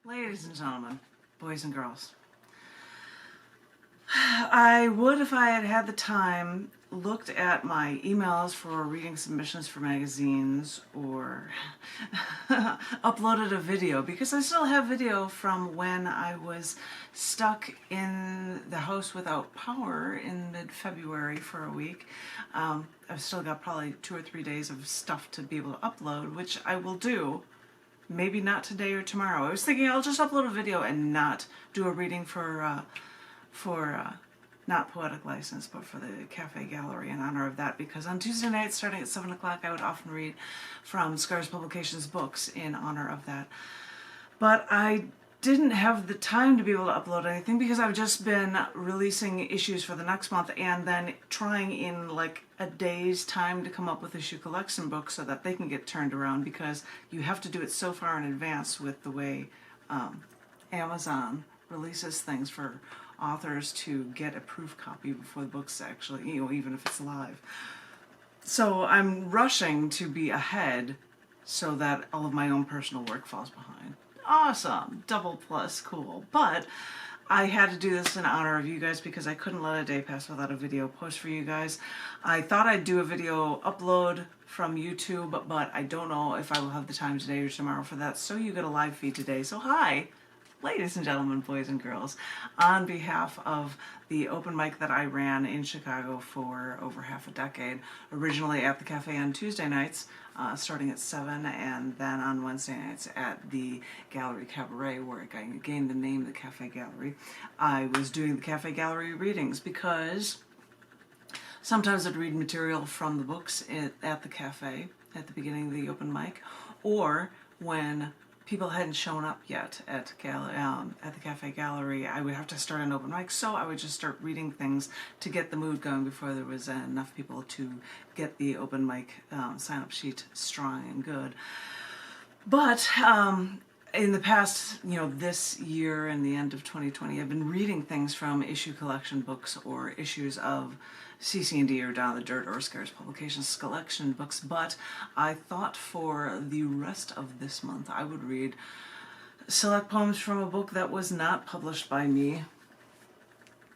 Ladies and gentlemen, boys and girls, I would, if I had had the time, looked at my emails for reading submissions for magazines or uploaded a video, because I still have video from when I was stuck in the house without power in mid-February for a week. I've still got probably 2 or 3 days of stuff to be able to upload, which I will do. Maybe not today or tomorrow. I was thinking I'll just upload a video and not do a reading for not Poetic License, but for the Cafe Gallery in honor of that, because on Tuesday nights starting at 7 o'clock I would often read from Scars Publications books in honor of that. But I didn't have the time to be able to upload anything because I've just been releasing issues for the next month and then trying in like a day's time to come up with issue collection books so that they can get turned around, because you have to do it so far in advance with the way Amazon releases things for authors to get a proof copy before the book's actually, even if it's live. So I'm rushing to be ahead so that all of my own personal work falls behind. Awesome, double plus cool. But I had to do this in honor of you guys because I couldn't let a day pass without a video post for you guys. I thought I'd do a video upload from YouTube, but I don't know if I will have the time today or tomorrow for that, so you get a live feed today. So hi, ladies and gentlemen, boys and girls, on behalf of the open mic that I ran in Chicago for over half a decade, originally at the cafe on Tuesday nights, starting at 7, and then on Wednesday nights at the Gallery Cabaret, where I gained the name the Cafe Gallery. I was doing the Cafe Gallery readings because sometimes I'd read material from the books at the cafe at the beginning of the open mic, or when people hadn't shown up yet at the Cafe Gallery, I would have to start an open mic, so I would just start reading things to get the mood going before there was enough people to get the open mic sign-up sheet strong and good. But in the past, this year and the end of 2020, I've been reading things from issue collection books or issues of CC&D or Down the Dirt or Scars Publications collection books, but I thought for the rest of this month I would read select poems from a book that was not published by me. You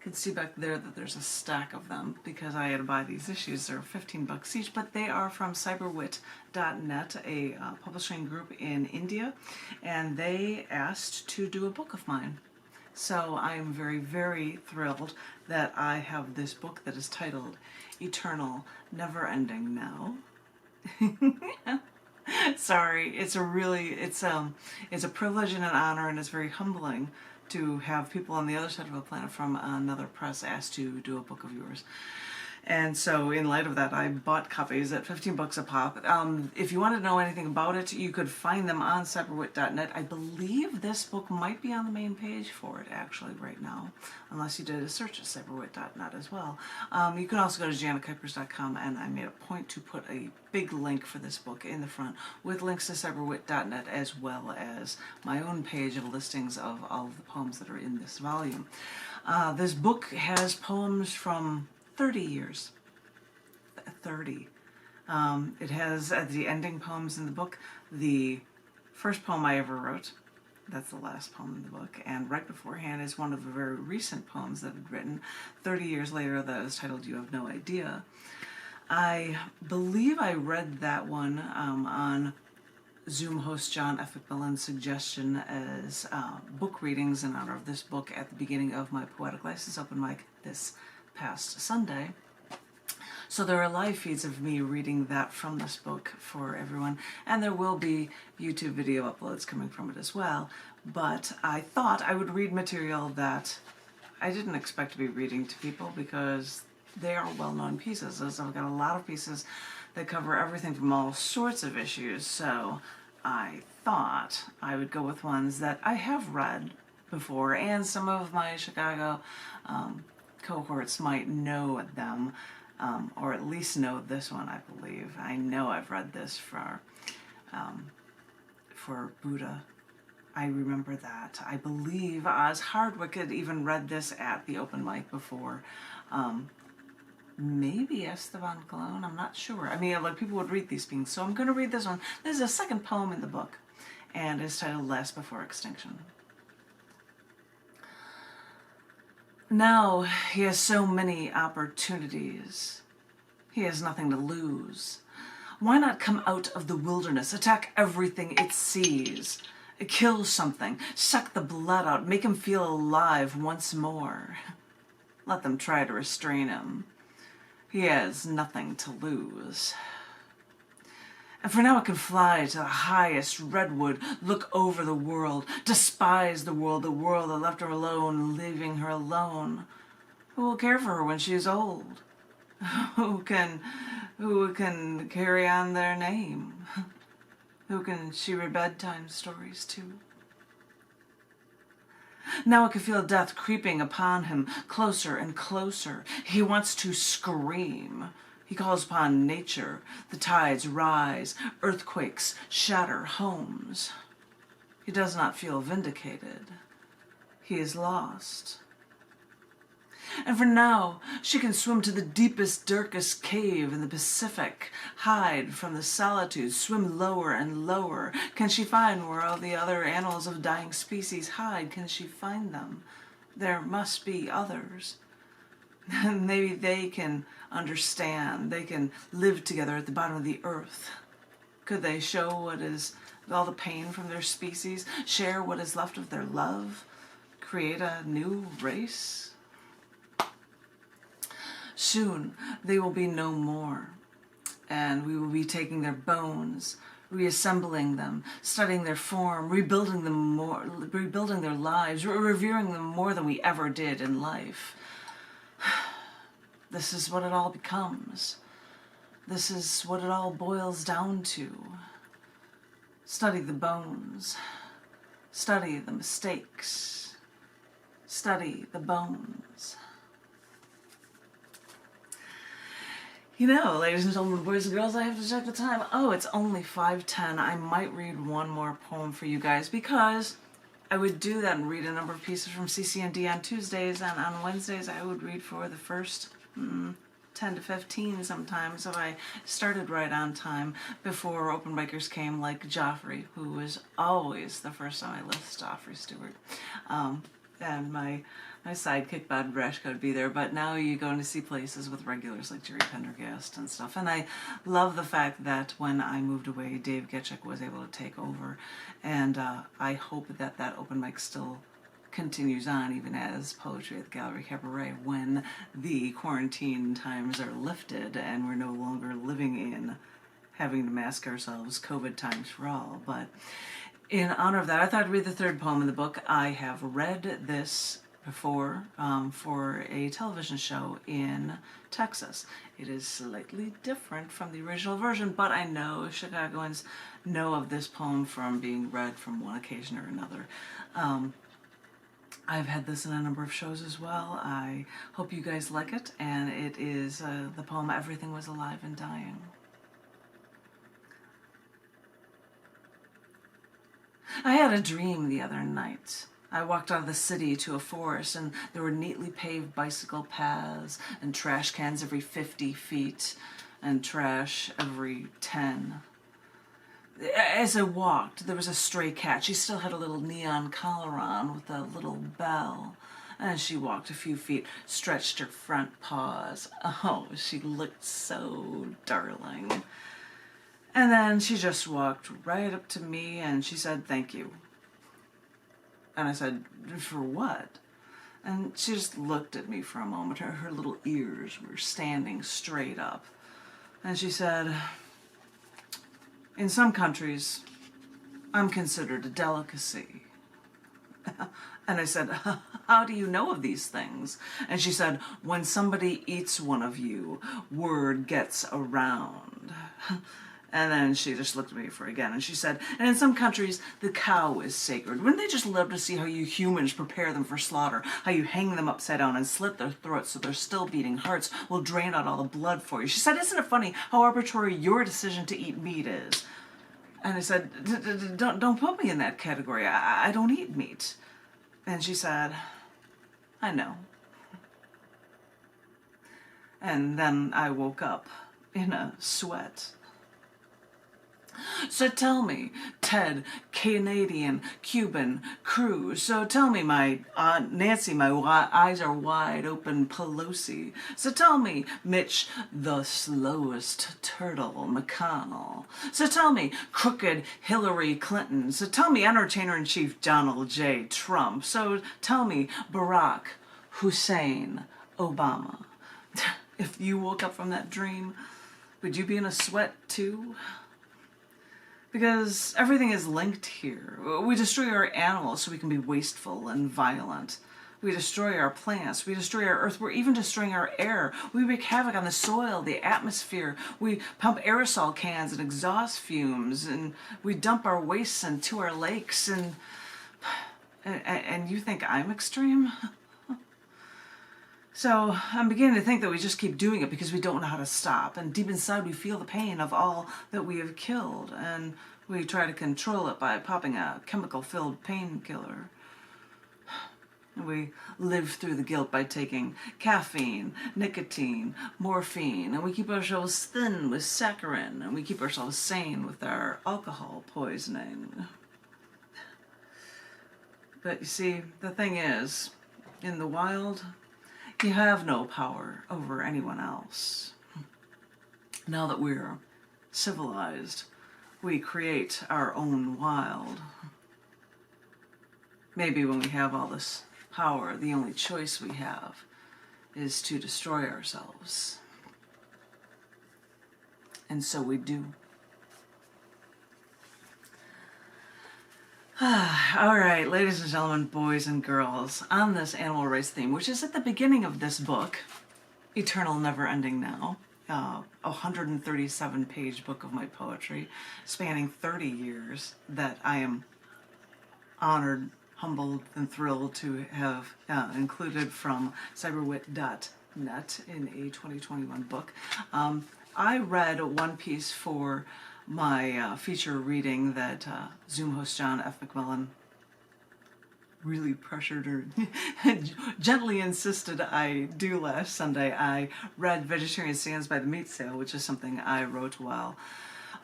can see back there that there's a stack of them because I had to buy these issues. They're 15 bucks each, but they are from cyberwit.net, a publishing group in India, and they asked to do a book of mine. So I am very, very thrilled that I have this book that is titled Eternal Never Ending Now. Sorry, it's a privilege and an honor, and it's very humbling to have people on the other side of the planet from another press asked to do a book of yours. And so in light of that, I bought copies at 15 bucks a pop. If you want to know anything about it, you could find them on cyberwit.net. I believe this book might be on the main page for it actually right now, unless you did a search at cyberwit.net as well. You can also go to janetkuypers.com, and I made a point to put a big link for this book in the front with links to cyberwit.net as well as my own page of listings of all of the poems that are in this volume. This book has poems from 30 years. 30. It has the ending poems in the book. The first poem I ever wrote, that's the last poem in the book, and right beforehand is one of the very recent poems that I'd written 30 years later that is titled You Have No Idea. I believe I read that one on Zoom host John F. McMillan's suggestion as book readings in honor of this book at the beginning of my Poetic License open mic this past Sunday. So there are live feeds of me reading that from this book for everyone, and there will be YouTube video uploads coming from it as well. But I thought I would read material that I didn't expect to be reading to people because they are well-known pieces, as I've got a lot of pieces that cover everything from all sorts of issues. So I thought I would go with ones that I have read before, and some of my Chicago cohorts might know them, or at least know this one, I believe. I know I've read this for Buddha. I remember that. I believe Oz Hardwick had even read this at the open mic before. Maybe Esteban Colon, I'm not sure. I mean, like, people would read these things, so I'm going to read this one. This is a second poem in the book, and it's titled Last Before Extinction. Now he has so many opportunities. He has nothing to lose. Why not come out of the wilderness, attack everything it sees, kill something, suck the blood out, make him feel alive once more? Let them try to restrain him. He has nothing to lose. And for now it can fly to the highest redwood, look over the world, despise the world that left her alone, leaving her alone. Who will care for her when she is old? Who can carry on their name? Who can she read bedtime stories to? Now I can feel death creeping upon him, closer and closer. He wants to scream. He calls upon nature. The tides rise, earthquakes shatter homes. He does not feel vindicated. He is lost. And for now, she can swim to the deepest, darkest cave in the Pacific, hide from the solitude, swim lower and lower. Can she find where all the other animals of dying species hide? Can she find them? There must be others. Maybe they can understand. They can live together at the bottom of the earth. Could they show what is all the pain from their species, share what is left of their love, create a new race? Soon they will be no more, and we will be taking their bones, reassembling them, studying their form, rebuilding their lives, revering them more than we ever did in life. This is what it all becomes. This is what it all boils down to. Study the bones. Study the mistakes. Study the bones. You know, ladies and gentlemen, boys and girls, I have to check the time. Oh, it's only 5:10. I might read one more poem for you guys because I would do that and read a number of pieces from CC&D on Tuesdays, and on Wednesdays I would read for the first 10 to 15 sometimes if I started right on time before open bikers came, like Joffrey, who was always the first on my list, Joffrey Stewart. And my sidekick Bob Brashko would be there, but now you go to see places with regulars like Jerry Pendergast and stuff. And I love the fact that when I moved away, Dave Getchik was able to take over, and I hope that that open mic still continues on even as Poetry at the Gallery Cabaret when the quarantine times are lifted and we're no longer living in having to mask ourselves, COVID times for all. But in honor of that, I thought I'd read the third poem in the book. I have read this before for a television show in Texas. It is slightly different from the original version, but I know Chicagoans know of this poem from being read from one occasion or another. I've had this in a number of shows as well. I hope you guys like it, and it is the poem Everything Was Alive and Dying. I had a dream the other night. I walked out of the city to a forest, and there were neatly paved bicycle paths and trash cans every 50 feet and trash every 10. As I walked, there was a stray cat. She still had a little neon collar on with a little bell. As she walked a few feet, stretched her front paws. Oh, she looked so darling. And then she just walked right up to me and she said, "Thank you." And I said, "For what?" And she just looked at me for a moment. Her little ears were standing straight up. And she said, "In some countries, I'm considered a delicacy." And I said, "How do you know of these things?" And she said, "When somebody eats one of you, word gets around." And then she just looked at me for again, and she said, "And in some countries, the cow is sacred. Wouldn't they just love to see how you humans prepare them for slaughter, how you hang them upside down and slit their throats so their still beating hearts will drain out all the blood for you?" She said, "Isn't it funny how arbitrary your decision to eat meat is?" And I said, Don't put me in that category. I don't eat meat." And she said, "I know." And then I woke up in a sweat. So tell me, Ted, Canadian, Cuban, Cruz. So tell me, my Aunt Nancy, my eyes are wide open, Pelosi. So tell me, Mitch, the slowest turtle, McConnell. So tell me, crooked Hillary Clinton. So tell me, Entertainer-in-Chief Donald J. Trump. So tell me, Barack Hussein Obama. If you woke up from that dream, would you be in a sweat too? Because everything is linked here. We destroy our animals so we can be wasteful and violent. We destroy our plants. We destroy our earth. We're even destroying our air. We wreak havoc on the soil, the atmosphere. We pump aerosol cans and exhaust fumes, and we dump our wastes into our lakes. And you think I'm extreme? So I'm beginning to think that we just keep doing it because we don't know how to stop. And deep inside we feel the pain of all that we have killed. And we try to control it by popping a chemical-filled painkiller. We live through the guilt by taking caffeine, nicotine, morphine. And we keep ourselves thin with saccharin. And we keep ourselves sane with our alcohol poisoning. But you see, the thing is, in the wild, you have no power over anyone else. Now that we're civilized, we create our own wild. Maybe when we have all this power, the only choice we have is to destroy ourselves. And so we do. All right, ladies and gentlemen, boys and girls, on this animal rights theme, which is at the beginning of this book, Eternal Never Ending Now, a 137-page book of my poetry, spanning 30 years, that I am honored, humbled, and thrilled to have included from cyberwit.net in a 2021 book. I read one piece for my feature reading that Zoom host John F. McMillan really pressured or gently insisted I do last Sunday. I read Vegetarian Stands by the Meat Sale, which is something I wrote while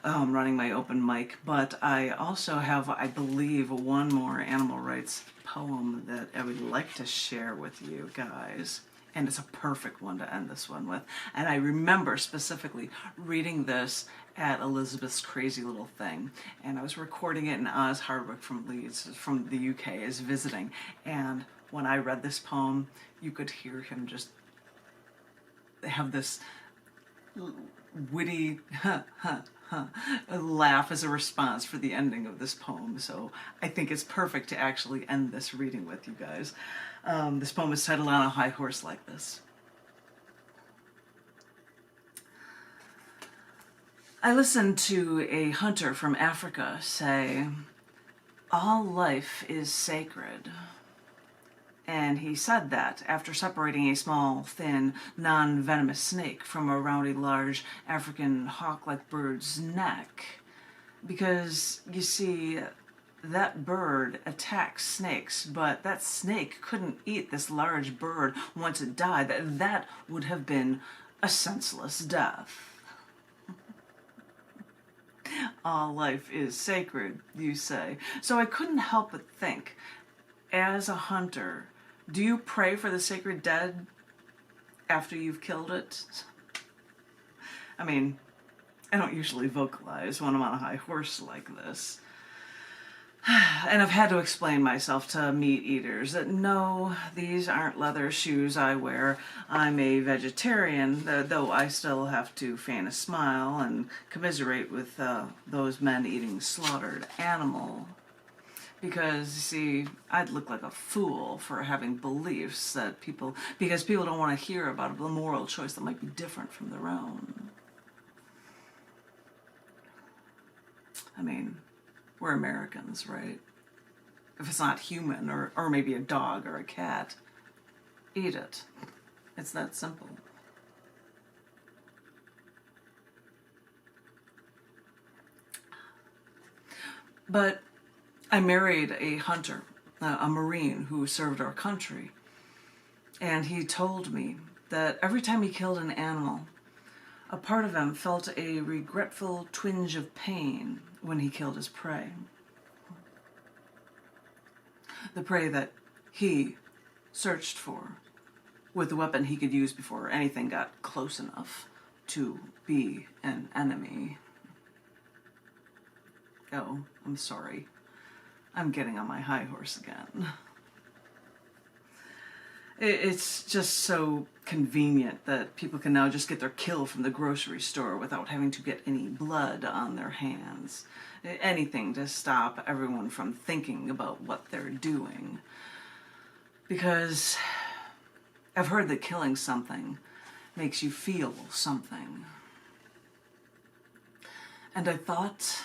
running my open mic, but I also have, I believe, one more animal rights poem that I would like to share with you guys. And it's a perfect one to end this one with. And I remember specifically reading this at Elizabeth's Crazy Little Thing. And I was recording it, and Oz Hardwick from Leeds, from the UK, is visiting. And when I read this poem, you could hear him just have this witty laugh as a response for the ending of this poem. So I think it's perfect to actually end this reading with you guys. This poem is titled On a High Horse Like This. I listened to a hunter from Africa say, "All life is sacred." And he said that after separating a small, thin, non-venomous snake from around a large African hawk-like bird's neck. Because, you see, that bird attacks snakes, but that snake couldn't eat this large bird once it died. That would have been a senseless death. All life is sacred, you say. So I couldn't help but think, as a hunter, do you pray for the sacred dead after you've killed it? I mean, I don't usually vocalize when I'm on a high horse like this. And I've had to explain myself to meat eaters that no, these aren't leather shoes I wear. I'm a vegetarian, though I still have to feign a smile and commiserate with those men eating slaughtered animal. Because, you see, I'd look like a fool for having beliefs that because people don't want to hear about a moral choice that might be different from their own. I mean, we're Americans, right? If it's not human, or maybe a dog or a cat, eat it. It's that simple. But I married a hunter, a Marine who served our country, and he told me that every time he killed an animal, A part of him felt a regretful twinge of pain when he killed his prey. The prey that he searched for, with the weapon he could use before anything got close enough to be an enemy. Oh, I'm sorry. I'm getting on my high horse again. It's just so convenient that people can now just get their kill from the grocery store without having to get any blood on their hands. Anything to stop everyone from thinking about what they're doing. Because I've heard that killing something makes you feel something. And I thought